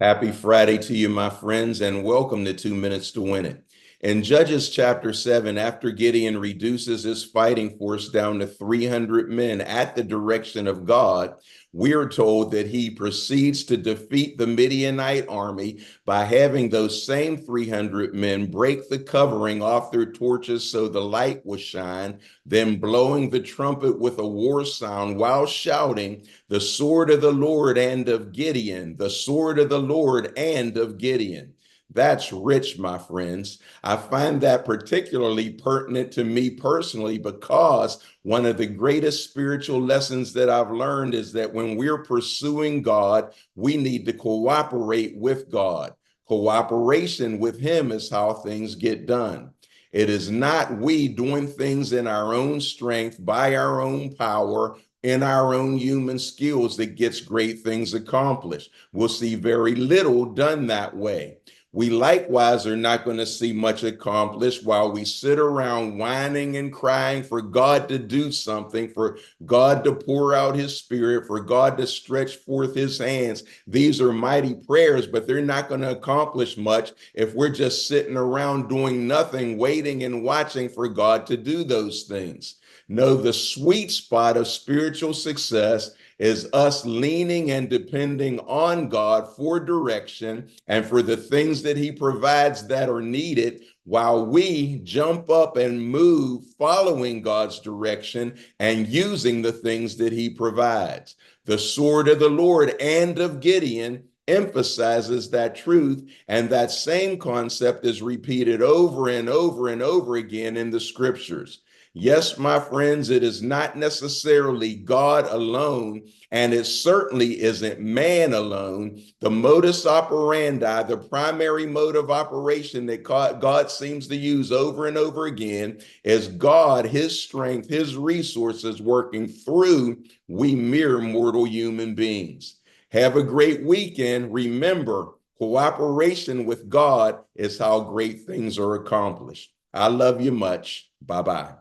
Happy Friday to you, my friends, and welcome to 2 Minutes to Win It. In Judges chapter 7, after Gideon reduces his fighting force down to 300 men at the direction of God, we're told that he proceeds to defeat the Midianite army by having those same 300 men break the covering off their torches so the light will shine, then blowing the trumpet with a war sound while shouting, "The sword of the Lord and of Gideon, the sword of the Lord and of Gideon." That's rich, my friends. I find that particularly pertinent to me personally because one of the greatest spiritual lessons that I've learned is that when we're pursuing God, we need to cooperate with God. Cooperation with Him is how things get done. It is not we doing things in our own strength, by our own power, in our own human skills that gets great things accomplished. We'll see very little done that way. We likewise are not going to see much accomplished while we sit around whining and crying for God to do something, for God to pour out His Spirit, for God to stretch forth His hands. These are mighty prayers, but they're not going to accomplish much if we're just sitting around doing nothing, waiting and watching for God to do those things. No, the sweet spot of spiritual success is us leaning and depending on God for direction and for the things that He provides that are needed while we jump up and move following God's direction and using the things that He provides. The sword of the Lord and of Gideon emphasizes that truth, and that same concept is repeated over and over and over again in the scriptures. Yes, my friends, it is not necessarily God alone, and it certainly isn't man alone. The modus operandi, the primary mode of operation that God seems to use over and over again, is God, His strength, His resources working through we mere mortal human beings. Have a great weekend. Remember, cooperation with God is how great things are accomplished. I love you much. Bye-bye.